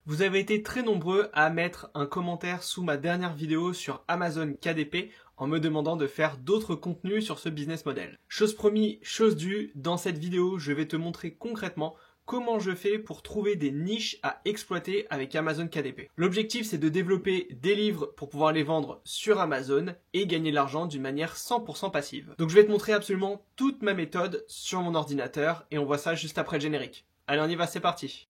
Vous avez été très nombreux à mettre un commentaire sous ma dernière vidéo sur Amazon KDP en me demandant de faire d'autres contenus sur ce business model. Chose promis, chose due, dans cette vidéo, je vais te montrer concrètement comment je fais pour trouver des niches à exploiter avec Amazon KDP. L'objectif, c'est de développer des livres pour pouvoir les vendre sur Amazon et gagner de l'argent d'une manière 100% passive. Donc je vais te montrer absolument toute ma méthode sur mon ordinateur et on voit ça juste après le générique. Allez, on y va, c'est parti.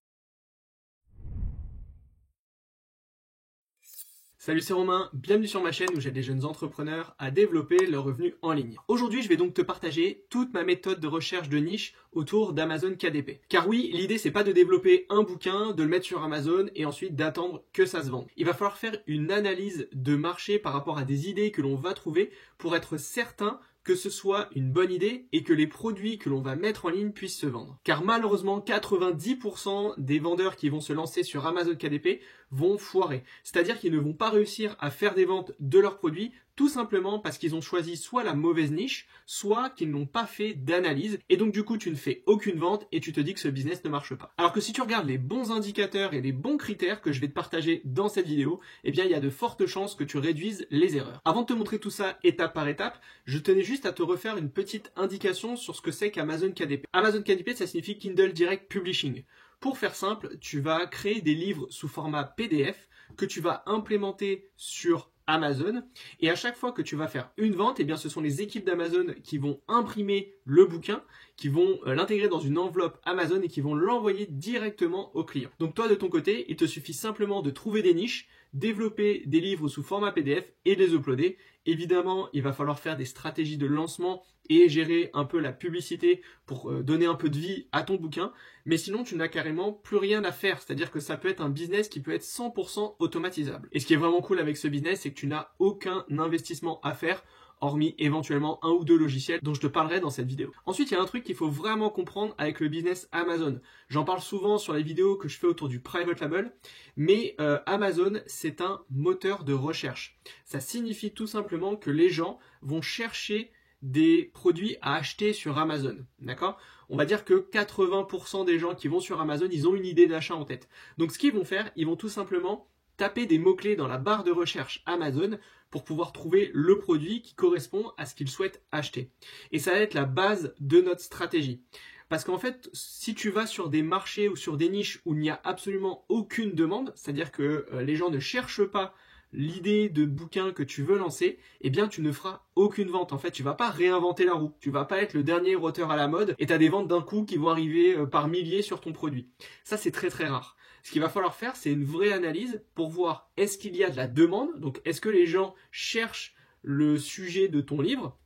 Salut, c'est Romain, bienvenue sur ma chaîne où j'aide les jeunes entrepreneurs à développer leurs revenus en ligne. Aujourd'hui, je vais donc te partager toute ma méthode de recherche de niche autour d'Amazon KDP. Car oui, l'idée c'est pas de développer un bouquin, de le mettre sur Amazon et ensuite d'attendre que ça se vende. Il va falloir faire une analyse de marché par rapport à des idées que l'on va trouver pour être certain que ce soit une bonne idée et que les produits que l'on va mettre en ligne puissent se vendre. Car malheureusement, 90% des vendeurs qui vont se lancer sur Amazon KDP vont foirer. C'est-à-dire qu'ils ne vont pas réussir à faire des ventes de leurs produits tout simplement parce qu'ils ont choisi soit la mauvaise niche, soit qu'ils n'ont pas fait d'analyse. Et donc du coup, tu ne fais aucune vente et tu te dis que ce business ne marche pas. Alors que si tu regardes les bons indicateurs et les bons critères que je vais te partager dans cette vidéo, eh bien il y a de fortes chances que tu réduises les erreurs. Avant de te montrer tout ça étape par étape, je tenais juste à te refaire une petite indication sur ce que c'est qu'Amazon KDP. Amazon KDP, ça signifie Kindle Direct Publishing. Pour faire simple, tu vas créer des livres sous format PDF que tu vas implémenter sur Amazon, et à chaque fois que tu vas faire une vente, eh bien ce sont les équipes d'Amazon qui vont imprimer le bouquin, qui vont l'intégrer dans une enveloppe Amazon et qui vont l'envoyer directement au client. Donc toi de ton côté, il te suffit simplement de trouver des niches, développer des livres sous format PDF et les uploader. Évidemment, il va falloir faire des stratégies de lancement et gérer un peu la publicité pour donner un peu de vie à ton bouquin. Mais sinon, tu n'as carrément plus rien à faire. C'est-à-dire que ça peut être un business qui peut être 100% automatisable. Et ce qui est vraiment cool avec ce business, c'est que tu n'as aucun investissement à faire, hormis éventuellement un ou deux logiciels dont je te parlerai dans cette vidéo. Ensuite, il y a un truc qu'il faut vraiment comprendre avec le business Amazon. J'en parle souvent sur les vidéos que je fais autour du private label, mais Amazon, c'est un moteur de recherche. Ça signifie tout simplement que les gens vont chercher des produits à acheter sur Amazon, d'accord? On va dire que 80% des gens qui vont sur Amazon, ils ont une idée d'achat en tête. Donc ce qu'ils vont faire, ils vont tout simplement taper des mots-clés dans la barre de recherche Amazon pour pouvoir trouver le produit qui correspond à ce qu'ils souhaitent acheter. Et ça va être la base de notre stratégie. Parce qu'en fait, si tu vas sur des marchés ou sur des niches où il n'y a absolument aucune demande, c'est-à-dire que les gens ne cherchent pas l'idée de bouquin que tu veux lancer, eh bien tu ne feras aucune vente. En fait, tu vas pas réinventer la roue. Tu vas pas être le dernier auteur à la mode et tu as des ventes d'un coup qui vont arriver par milliers sur ton produit. Ça, c'est très très rare. Ce qu'il va falloir faire, c'est une vraie analyse pour voir est-ce qu'il y a de la demande, donc est-ce que les gens cherchent le sujet de ton livre.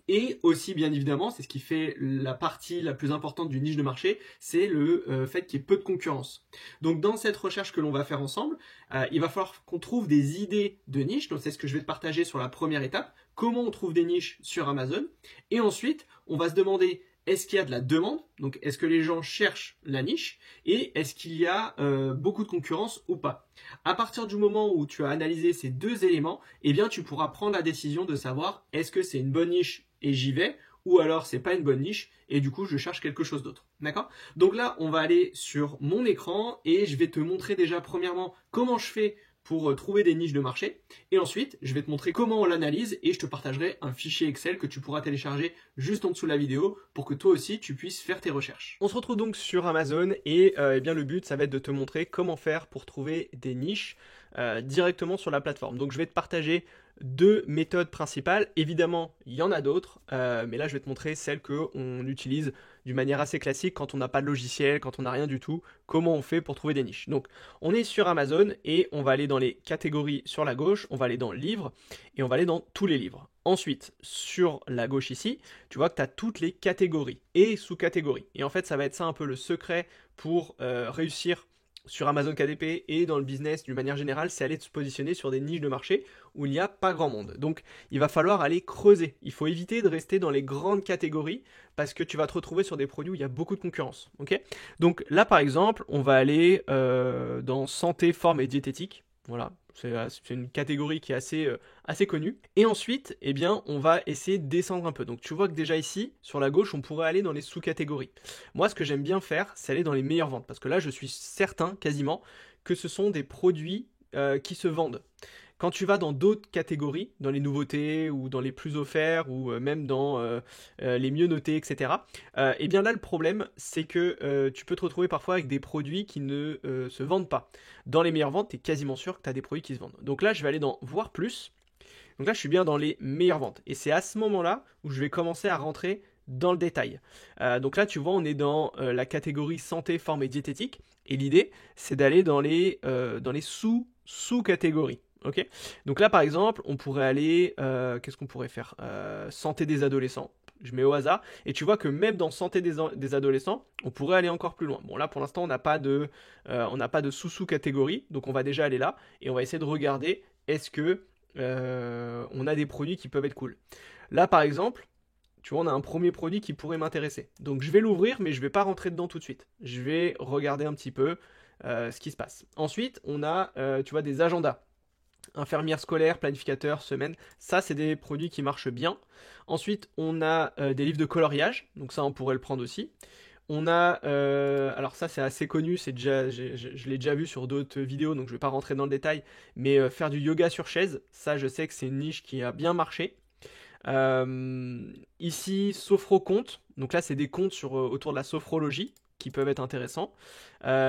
Et aussi, bien évidemment, c'est ce qui fait la partie la plus importante d'une niche de marché, c'est le fait qu'il y ait peu de concurrence. Donc dans cette recherche que l'on va faire ensemble, il va falloir qu'on trouve des idées de niche. Donc c'est ce que je vais te partager sur la première étape, comment on trouve des niches sur Amazon. Et ensuite, on va se demander, est-ce qu'il y a de la demande? Donc est-ce que les gens cherchent la niche? Et est-ce qu'il y a beaucoup de concurrence ou pas? À partir du moment où tu as analysé ces deux éléments, eh bien tu pourras prendre la décision de savoir est-ce que c'est une bonne niche et j'y vais, ou alors c'est pas une bonne niche et du coup je cherche quelque chose d'autre. D'accord? Donc là, on va aller sur mon écran et je vais te montrer déjà premièrement comment je fais pour trouver des niches de marché. Et ensuite, je vais te montrer comment on l'analyse et je te partagerai un fichier Excel que tu pourras télécharger juste en dessous de la vidéo pour que toi aussi tu puisses faire tes recherches. On se retrouve donc sur Amazon et eh bien le but ça va être de te montrer comment faire pour trouver des niches directement sur la plateforme. Donc je vais te partager deux méthodes principales. Évidemment, il y en a d'autres, mais là je vais te montrer celle qu'on utilise d'une manière assez classique quand on n'a pas de logiciel, quand on n'a rien du tout, comment on fait pour trouver des niches. Donc on est sur Amazon et on va aller dans les catégories sur la gauche, on va aller dans livres et on va aller dans tous les livres. Ensuite, sur la gauche ici, tu vois que tu as toutes les catégories et sous-catégories. Et en fait, ça va être ça un peu le secret pour réussir sur Amazon KDP et dans le business d'une manière générale, c'est aller se positionner sur des niches de marché où il n'y a pas grand monde. Donc il va falloir aller creuser. Il faut éviter de rester dans les grandes catégories parce que tu vas te retrouver sur des produits où il y a beaucoup de concurrence. Okay, donc là par exemple, on va aller dans santé, forme et diététique. Voilà, c'est une catégorie qui est assez connue. Et ensuite, eh bien, on va essayer de descendre un peu. Donc tu vois que déjà ici, sur la gauche, on pourrait aller dans les sous-catégories. Moi, ce que j'aime bien faire, c'est aller dans les meilleures ventes. Parce que là, je suis certain, quasiment, que ce sont des produits qui se vendent. Quand tu vas dans d'autres catégories, dans les nouveautés ou dans les plus offerts ou même dans les mieux notés, etc., et bien là le problème c'est que tu peux te retrouver parfois avec des produits qui ne se vendent pas. Dans les meilleures ventes, tu es quasiment sûr que tu as des produits qui se vendent. Donc là je vais aller dans voir plus. Donc là je suis bien dans les meilleures ventes. Et c'est à ce moment-là où je vais commencer à rentrer dans le détail. Donc là tu vois on est dans la catégorie santé, forme et diététique. Et l'idée c'est d'aller dans les sous-catégories. Ok. Donc là, par exemple, on pourrait aller, qu'est-ce qu'on pourrait faire? Santé des adolescents. Je mets au hasard. Et tu vois que même dans santé des adolescents, on pourrait aller encore plus loin. Bon, là, pour l'instant, on n'a pas de sous-catégorie. Donc, on va déjà aller là. Et on va essayer de regarder, est-ce que on a des produits qui peuvent être cool. Là, par exemple, tu vois, on a un premier produit qui pourrait m'intéresser. Donc, je vais l'ouvrir, mais je ne vais pas rentrer dedans tout de suite. Je vais regarder un petit peu ce qui se passe. Ensuite, on a, tu vois, des agendas. Infirmière scolaire, planificateur, semaine, ça c'est des produits qui marchent bien. Ensuite on a des livres de coloriage, donc ça on pourrait le prendre aussi. On a, alors ça c'est assez connu, c'est déjà, je l'ai déjà vu sur d'autres vidéos, donc je ne vais pas rentrer dans le détail, mais faire du yoga sur chaise, ça je sais que c'est une niche qui a bien marché. Ici, sophro-compte, donc là c'est des comptes autour de la sophrologie qui peuvent être intéressants.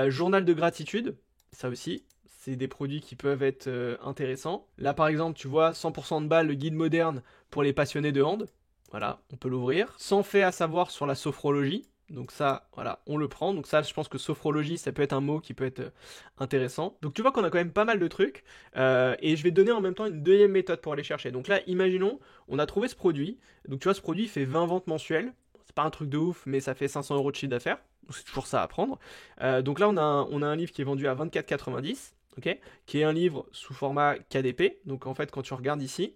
Journal de gratitude, ça aussi, c'est des produits qui peuvent être intéressants. Là par exemple, tu vois, 100% de balles, le guide moderne pour les passionnés de hand. Voilà, on peut l'ouvrir. 100 faits à savoir sur la sophrologie. Donc ça, voilà, on le prend. Donc ça, je pense que sophrologie, ça peut être un mot qui peut être intéressant. Donc tu vois qu'on a quand même pas mal de trucs. Et je vais te donner en même temps une deuxième méthode pour aller chercher. Donc là, imaginons, on a trouvé ce produit. Donc tu vois, ce produit fait 20 ventes mensuelles. C'est pas un truc de ouf, mais ça fait 500 € de chiffre d'affaires. Donc c'est toujours ça à prendre. Donc là, on a un livre qui est vendu à 24,90. Okay, qui est un livre sous format KDP. Donc en fait, quand tu regardes ici,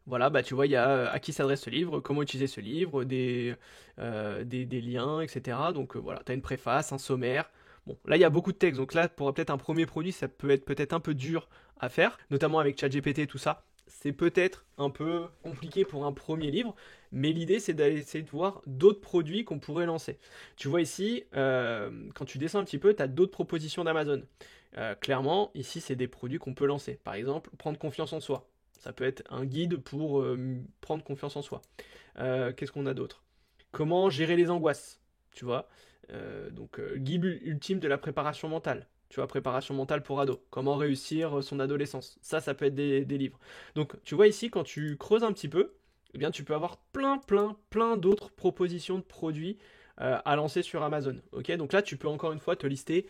voilà, bah tu vois, il y a à qui s'adresse ce livre, comment utiliser ce livre, des liens, etc. Donc voilà, tu as une préface, un sommaire. Bon, là, il y a beaucoup de texte. Donc là, pour peut-être un premier produit, ça peut être peut-être un peu dur à faire, notamment avec ChatGPT et tout ça. C'est peut-être un peu compliqué pour un premier livre, mais l'idée c'est d'essayer de voir d'autres produits qu'on pourrait lancer. Tu vois ici, quand tu descends un petit peu, tu as d'autres propositions d'Amazon. Clairement, ici c'est des produits qu'on peut lancer. Par exemple, prendre confiance en soi. Ça peut être un guide pour prendre confiance en soi. Qu'est-ce qu'on a d'autre? Comment gérer les angoisses, tu vois. Donc, guide ultime de la préparation mentale. Tu vois, préparation mentale pour ado. Comment réussir son adolescence. Ça peut être des livres. Donc, tu vois ici, quand tu creuses un petit peu, eh bien, tu peux avoir plein d'autres propositions de produits à lancer sur Amazon. Ok, donc là, tu peux encore une fois te lister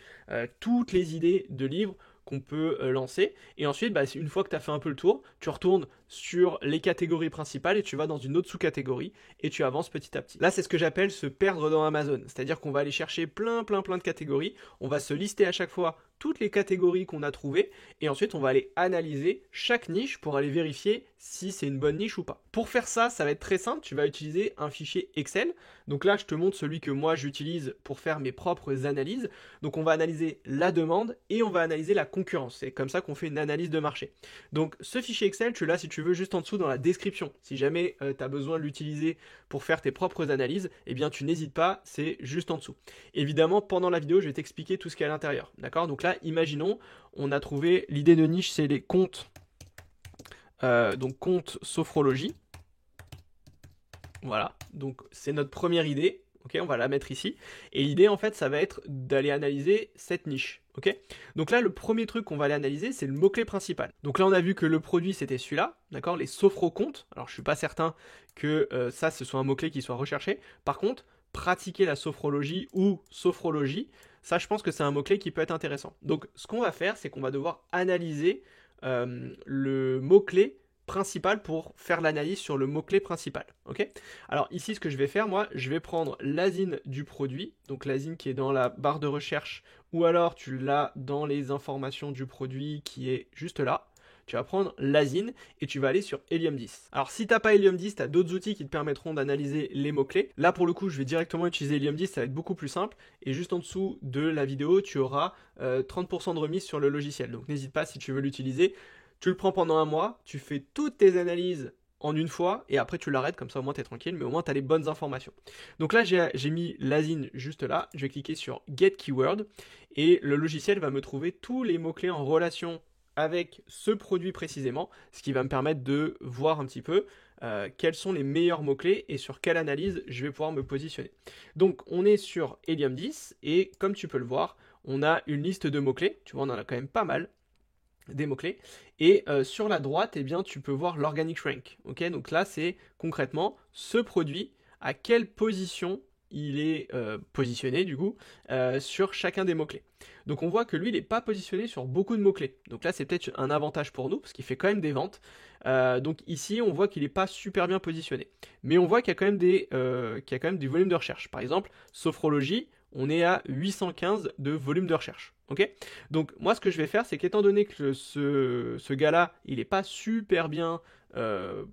toutes les idées de livres qu'on peut lancer. Et ensuite, bah, une fois que tu as fait un peu le tour, tu retournes sur les catégories principales et tu vas dans une autre sous-catégorie et tu avances petit à petit. Là, c'est ce que j'appelle se perdre dans Amazon. C'est-à-dire qu'on va aller chercher plein de catégories. On va se lister à chaque fois toutes les catégories qu'on a trouvées et ensuite on va aller analyser chaque niche pour aller vérifier si c'est une bonne niche ou pas. Pour faire ça, ça va être très simple, tu vas utiliser un fichier Excel. Donc là, je te montre celui que moi j'utilise pour faire mes propres analyses. Donc on va analyser la demande et on va analyser la concurrence. C'est comme ça qu'on fait une analyse de marché. Donc ce fichier Excel, tu l'as si tu veux juste en dessous dans la description. Si jamais tu as besoin de l'utiliser pour faire tes propres analyses, eh bien tu n'hésites pas, c'est juste en dessous. Évidemment, pendant la vidéo, je vais t'expliquer tout ce qu'il y a à l'intérieur. D'accord? Donc là, imaginons, on a trouvé l'idée de niche, c'est les comptes. Donc compte sophrologie. Voilà, donc c'est notre première idée. Ok, on va la mettre ici. Et l'idée en fait, ça va être d'aller analyser cette niche. Ok, donc là, le premier truc qu'on va aller analyser, c'est le mot-clé principal. Donc là, on a vu que le produit c'était celui-là, d'accord, les sophrocomptes. Alors je suis pas certain que ça, ce soit un mot-clé qui soit recherché. Par contre, pratiquer la sophrologie ou sophrologie, ça, je pense que c'est un mot-clé qui peut être intéressant. Donc ce qu'on va faire, c'est qu'on va devoir analyser le mot-clé principal pour faire l'analyse sur le mot-clé principal. Ok. Alors ici, ce que je vais faire, moi, je vais prendre l'ASIN du produit, donc l'ASIN qui est dans la barre de recherche, ou alors tu l'as dans les informations du produit qui est juste là. Tu vas prendre l'ASIN et tu vas aller sur Helium 10. Alors si tu n'as pas Helium 10, tu as d'autres outils qui te permettront d'analyser les mots-clés. Là pour le coup, je vais directement utiliser Helium 10, ça va être beaucoup plus simple. Et juste en dessous de la vidéo, tu auras 30% de remise sur le logiciel. Donc n'hésite pas si tu veux l'utiliser. Tu le prends pendant un mois, tu fais toutes tes analyses en une fois et après tu l'arrêtes, comme ça au moins tu es tranquille, mais au moins tu as les bonnes informations. Donc là j'ai mis l'asine juste là, je vais cliquer sur Get Keyword et le logiciel va me trouver tous les mots-clés en relation avec ce produit précisément, ce qui va me permettre de voir un petit peu quels sont les meilleurs mots-clés et sur quelle analyse je vais pouvoir me positionner. Donc on est sur Helium 10 et comme tu peux le voir, on a une liste de mots-clés, tu vois on en a quand même pas mal, des mots-clés, et sur la droite, eh bien, tu peux voir l'organic rank, ok, donc là c'est concrètement ce produit, à quelle position il est positionné du coup sur chacun des mots-clés. Donc on voit que lui il n'est pas positionné sur beaucoup de mots-clés, donc là c'est peut-être un avantage pour nous, parce qu'il fait quand même des ventes, donc ici on voit qu'il n'est pas super bien positionné, mais on voit qu'il y a quand même des volumes de recherche, par exemple, sophrologie, on est à 815 de volume de recherche. Ok, donc moi ce que je vais faire, c'est qu'étant donné que ce gars-là, il n'est pas super bien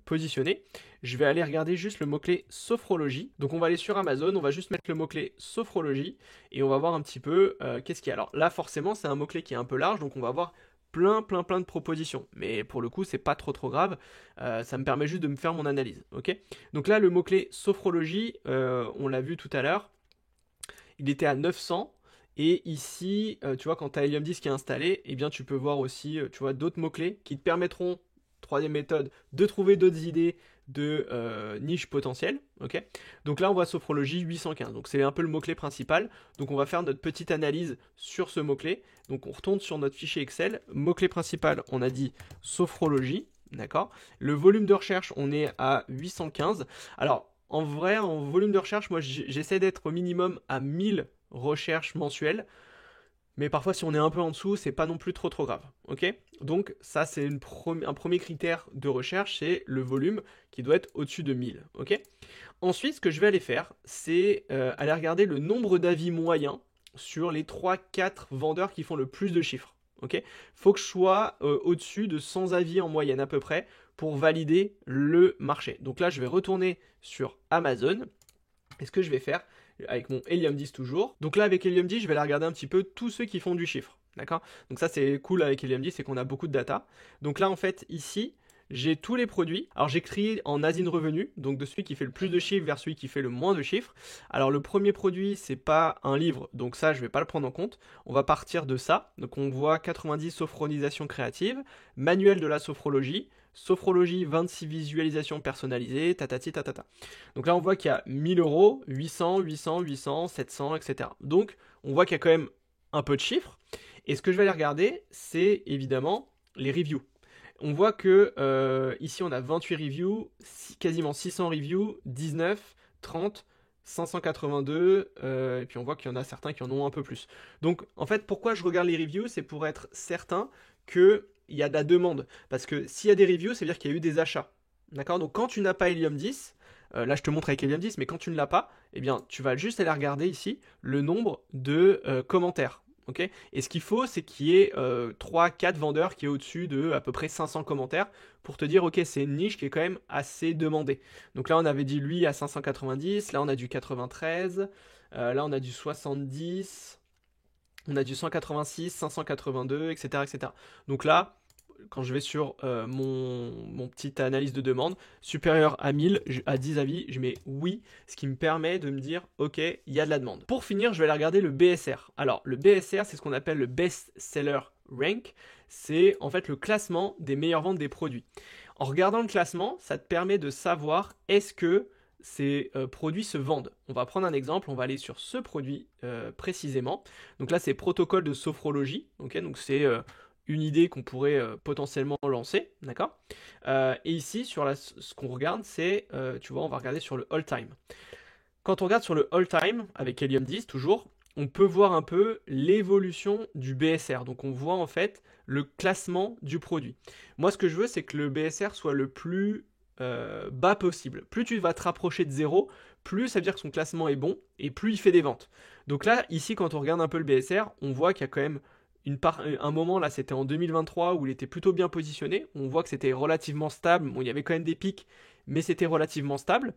positionné, je vais aller regarder juste le mot-clé sophrologie. Donc on va aller sur Amazon, on va juste mettre le mot-clé sophrologie et on va voir un petit peu qu'est-ce qu'il y a. Alors là forcément c'est un mot-clé qui est un peu large, donc on va voir plein de propositions. Mais pour le coup c'est pas trop grave, ça me permet juste de me faire mon analyse. Ok, donc là le mot-clé sophrologie, on l'a vu tout à l'heure, il était à 900. Et ici, tu vois, quand tu as Helium 10 qui est installé, eh bien, tu peux voir aussi, tu vois, d'autres mots-clés qui te permettront, troisième méthode, de trouver d'autres idées de niches potentielles. Ok, donc là, on voit sophrologie 815. Donc, c'est un peu le mot-clé principal. Donc, on va faire notre petite analyse sur ce mot-clé. Donc, on retourne sur notre fichier Excel. Mot-clé principal, on a dit sophrologie. D'accord. Le volume de recherche, on est à 815. Alors, en vrai, en volume de recherche, moi, j'essaie d'être au minimum à 1000 recherches mensuelles, mais parfois si on est un peu en dessous, c'est pas non plus trop grave, ok. Donc ça c'est un premier critère de recherche, c'est le volume qui doit être au-dessus de 1000, ok. Ensuite, ce que je vais aller faire, c'est aller regarder le nombre d'avis moyens sur les 3-4 vendeurs qui font le plus de chiffres, ok. Faut que je sois au-dessus de 100 avis en moyenne à peu près pour valider le marché. Donc là, je vais retourner sur Amazon, et ce que je vais faire, avec mon Helium 10 toujours. Donc là, avec Helium 10, je vais aller regarder un petit peu tous ceux qui font du chiffre. D'accord? Donc ça, c'est cool avec Helium 10, c'est qu'on a beaucoup de data. Donc là, en fait, ici, j'ai tous les produits. Alors, j'ai créé en asine revenu, donc de celui qui fait le plus de chiffres vers celui qui fait le moins de chiffres. Alors, le premier produit, c'est pas un livre, donc ça, je vais pas le prendre en compte. On va partir de ça. Donc, on voit 90 sophronisation créative, manuel de la sophrologie, sophrologie 26 visualisations personnalisées, tatati tatata. Donc là on voit qu'il y a 1000 euros, 800, 800, 800, 700, etc. Donc on voit qu'il y a quand même un peu de chiffres. Et ce que je vais aller regarder, c'est évidemment les reviews. On voit que ici on a 28 reviews, quasiment 600 reviews, 19, 30, 582, et puis on voit qu'il y en a certains qui en ont un peu plus. Donc en fait pourquoi je regarde les reviews, c'est pour être certain que il y a de la demande. Parce que s'il y a des reviews, ça veut dire qu'il y a eu des achats. D'accord? Donc quand tu n'as pas Helium 10, là je te montre avec Helium 10, mais quand tu ne l'as pas, eh bien tu vas juste aller regarder ici le nombre de commentaires. Okay, et ce qu'il faut, c'est qu'il y ait 3-4 vendeurs qui est au-dessus de à peu près 500 commentaires pour te dire, ok, c'est une niche qui est quand même assez demandée. Donc là, on avait dit lui à 590, là on a du 93, là on a du 70, on a du 186, 582, etc., etc. Donc là, quand je vais sur mon petite analyse de demande, supérieur à 1000, à 10 avis, je mets oui, ce qui me permet de me dire, ok, il y a de la demande. Pour finir, je vais aller regarder le BSR. Alors, le BSR, c'est ce qu'on appelle le Best Seller Rank. C'est en fait le classement des meilleures ventes des produits. En regardant le classement, ça te permet de savoir est-ce que ces produits se vendent. On va prendre un exemple, on va aller sur ce produit précisément. Donc là, c'est protocole de sophrologie. Okay, donc c'est une idée qu'on pourrait potentiellement lancer, d'accord. Et ici, sur ce qu'on regarde, c'est, tu vois, on va regarder sur le all time. Quand on regarde sur le all time, avec Helium 10 toujours, on peut voir un peu l'évolution du BSR. Donc on voit en fait le classement du produit. Moi, ce que je veux, c'est que le BSR soit le plus bas possible. Plus tu vas te rapprocher de 0, plus ça veut dire que son classement est bon et plus il fait des ventes. Donc là, ici, quand on regarde un peu le BSR, on voit qu'il y a quand même un moment, là c'était en 2023 où il était plutôt bien positionné. On voit que c'était relativement stable. Bon, il y avait quand même des pics, mais c'était relativement stable.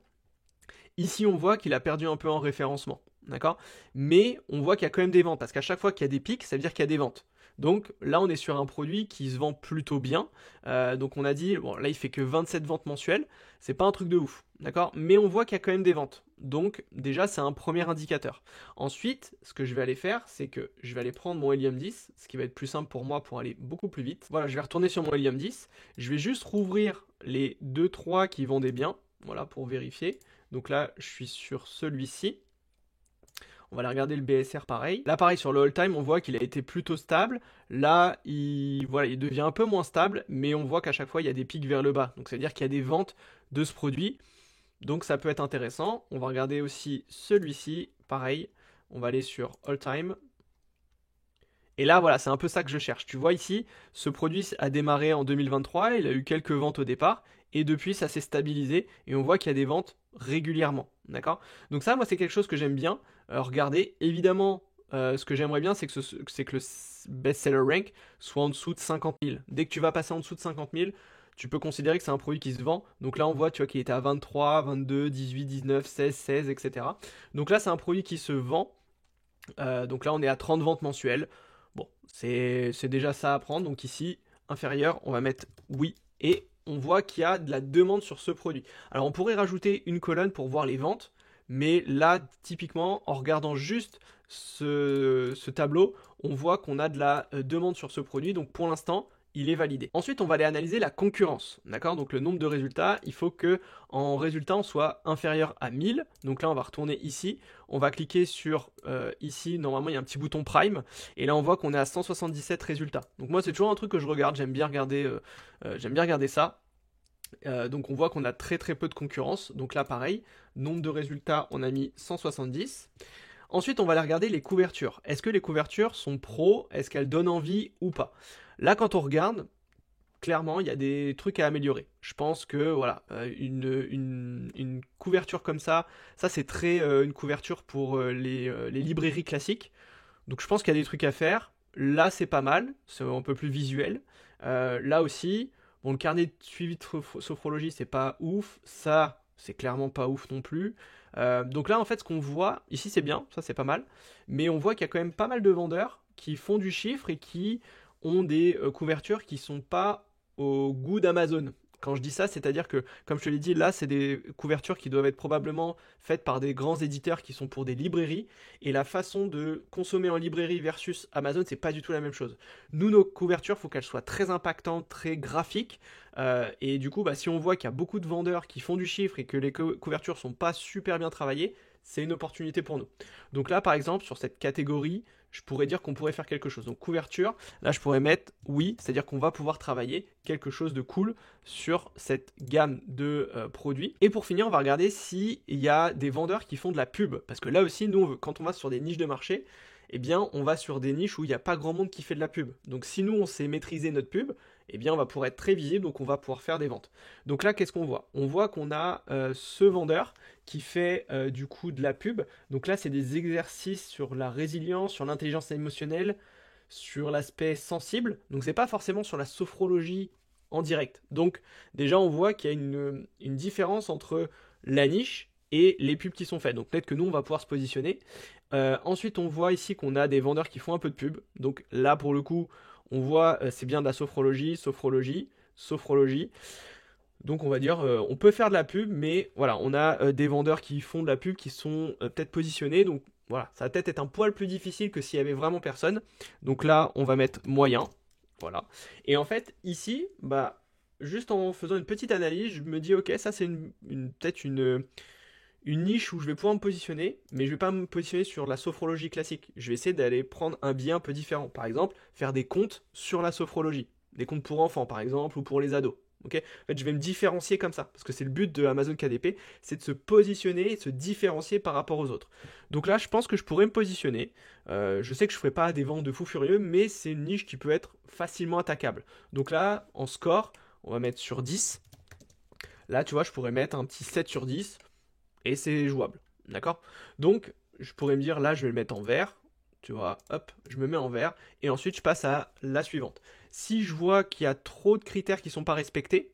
Ici, on voit qu'il a perdu un peu en référencement, d'accord. Mais on voit qu'il y a quand même des ventes, parce qu'à chaque fois qu'il y a des pics, ça veut dire qu'il y a des ventes. Donc là, on est sur un produit qui se vend plutôt bien. Donc on a dit, bon là il fait que 27 ventes mensuelles, c'est pas un truc de ouf, d'accord? Mais on voit qu'il y a quand même des ventes. Donc déjà, c'est un premier indicateur. Ensuite, ce que je vais aller faire, c'est que je vais aller prendre mon Helium 10, ce qui va être plus simple pour moi pour aller beaucoup plus vite. Voilà, je vais retourner sur mon Helium 10. Je vais juste rouvrir les 2-3 qui vendaient bien, voilà, pour vérifier. Donc là, je suis sur celui-ci. On va aller regarder le BSR pareil. Là pareil sur le all time, on voit qu'il a été plutôt stable. Là, voilà, il devient un peu moins stable, mais on voit qu'à chaque fois, il y a des pics vers le bas. Donc ça veut dire qu'il y a des ventes de ce produit. Donc ça peut être intéressant. On va regarder aussi celui-ci, pareil. On va aller sur all time. Et là, voilà, c'est un peu ça que je cherche. Tu vois ici, ce produit a démarré en 2023, il a eu quelques ventes au départ, et depuis, ça s'est stabilisé, et on voit qu'il y a des ventes régulièrement. D'accord? Donc ça, moi, c'est quelque chose que j'aime bien regarder. Évidemment, ce que j'aimerais bien, c'est que le best-seller rank soit en dessous de 50 000. Dès que tu vas passer en dessous de 50 000, tu peux considérer que c'est un produit qui se vend. Donc là, on voit, tu vois, qu'il était à 23, 22, 18, 19, 16, 16, etc. Donc là, c'est un produit qui se vend. Donc là, on est à 30 ventes mensuelles. Bon, c'est déjà ça à prendre. Donc ici, inférieur, on va mettre oui. Et on voit qu'il y a de la demande sur ce produit. Alors, on pourrait rajouter une colonne pour voir les ventes. Mais là, typiquement, en regardant juste ce tableau, on voit qu'on a de la demande sur ce produit. Donc pour l'instant, il est validé. Ensuite, on va aller analyser la concurrence. D'accord? Donc le nombre de résultats, il faut que en résultat, on soit inférieur à 1000. Donc là, on va retourner ici. On va cliquer sur ici. Normalement, il y a un petit bouton Prime. Et là, on voit qu'on est à 177 résultats. Donc moi, c'est toujours un truc que je regarde. J'aime bien regarder ça. Donc on voit qu'on a très peu de concurrence. Donc là pareil, nombre de résultats, on a mis 170. Ensuite on va aller regarder les couvertures. Est-ce que les couvertures sont pro? Est-ce qu'elles donnent envie ou pas? Là quand on regarde, clairement il y a des trucs à améliorer. Je pense que voilà, une couverture comme ça c'est très une couverture pour les librairies classiques. Donc je pense qu'il y a des trucs à faire. Là c'est pas mal, c'est un peu plus visuel. Là aussi, bon, le carnet de suivi de sophrologie, c'est pas ouf. Ça, c'est clairement pas ouf non plus. Donc là, en fait, ce qu'on voit, ici c'est bien, ça c'est pas mal. Mais on voit qu'il y a quand même pas mal de vendeurs qui font du chiffre et qui ont des couvertures qui sont pas au goût d'Amazon. Quand je dis ça, c'est-à-dire que, comme je te l'ai dit, là, c'est des couvertures qui doivent être probablement faites par des grands éditeurs qui sont pour des librairies. Et la façon de consommer en librairie versus Amazon, c'est pas du tout la même chose. Nous, nos couvertures, il faut qu'elles soient très impactantes, très graphiques. Et du coup, bah, si on voit qu'il y a beaucoup de vendeurs qui font du chiffre et que les couvertures sont pas super bien travaillées, c'est une opportunité pour nous. Donc là, par exemple, sur cette catégorie, je pourrais dire qu'on pourrait faire quelque chose. Donc couverture, là je pourrais mettre oui, c'est-à-dire qu'on va pouvoir travailler quelque chose de cool sur cette gamme de produits. Et pour finir, on va regarder s'il y a des vendeurs qui font de la pub. Parce que là aussi, nous, quand on va sur des niches de marché, eh bien on va sur des niches où il n'y a pas grand monde qui fait de la pub. Donc si nous, on sait maîtriser notre pub, eh bien on va pouvoir être très visible, donc on va pouvoir faire des ventes. Donc là, qu'est-ce qu'on voit? On voit qu'on a ce vendeur qui fait du coup de la pub. Donc là, c'est des exercices sur la résilience, sur l'intelligence émotionnelle, sur l'aspect sensible. Donc c'est pas forcément sur la sophrologie en direct. Donc déjà, on voit qu'il y a une différence entre la niche et les pubs qui sont faites. Donc peut-être que nous, on va pouvoir se positionner. Ensuite, on voit ici qu'on a des vendeurs qui font un peu de pub. Donc là, pour le coup, on voit, c'est bien de la sophrologie. Donc on va dire, on peut faire de la pub, mais voilà, on a des vendeurs qui font de la pub qui sont peut-être positionnés. Donc voilà, ça va peut-être être un poil plus difficile que s'il y avait vraiment personne. Donc là, on va mettre moyen. Voilà. Et en fait, ici, bah, juste en faisant une petite analyse, je me dis, ok, ça c'est peut-être une niche où je vais pouvoir me positionner, mais je vais pas me positionner sur la sophrologie classique. Je vais essayer d'aller prendre un biais un peu différent. Par exemple, faire des comptes sur la sophrologie. Des comptes pour enfants, par exemple, ou pour les ados. Okay, en fait, je vais me différencier comme ça, parce que c'est le but de Amazon KDP, c'est de se positionner et de se différencier par rapport aux autres. Donc là, je pense que je pourrais me positionner. Je sais que je ne ferai pas des ventes de fou furieux, mais c'est une niche qui peut être facilement attaquable. Donc là, en score, on va mettre sur 10. Là, tu vois, je pourrais mettre un petit 7 sur 10, et c'est jouable. D'accord? Donc, je pourrais me dire, là, je vais le mettre en vert. Tu vois, hop, je me mets en vert, et ensuite je passe à la suivante. Si je vois qu'il y a trop de critères qui ne sont pas respectés,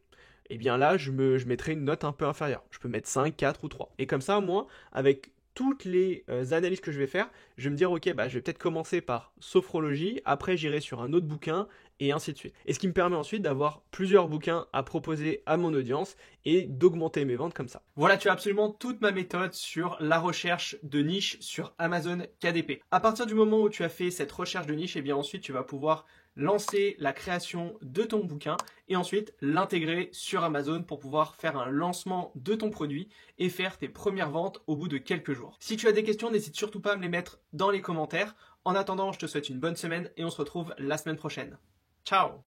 eh bien là, je mettrai une note un peu inférieure. Je peux mettre 5, 4 ou 3. Et comme ça, moi, avec toutes les analyses que je vais faire, je vais me dire ok, bah, je vais peut-être commencer par sophrologie, après j'irai sur un autre bouquin et ainsi de suite. Et ce qui me permet ensuite d'avoir plusieurs bouquins à proposer à mon audience et d'augmenter mes ventes comme ça. Voilà, tu as absolument toute ma méthode sur la recherche de niche sur Amazon KDP. À partir du moment où tu as fait cette recherche de niche, et bien ensuite tu vas pouvoir lancer la création de ton bouquin et ensuite l'intégrer sur Amazon pour pouvoir faire un lancement de ton produit et faire tes premières ventes au bout de quelques jours. Si tu as des questions, n'hésite surtout pas à me les mettre dans les commentaires. En attendant, je te souhaite une bonne semaine et on se retrouve la semaine prochaine. Ciao!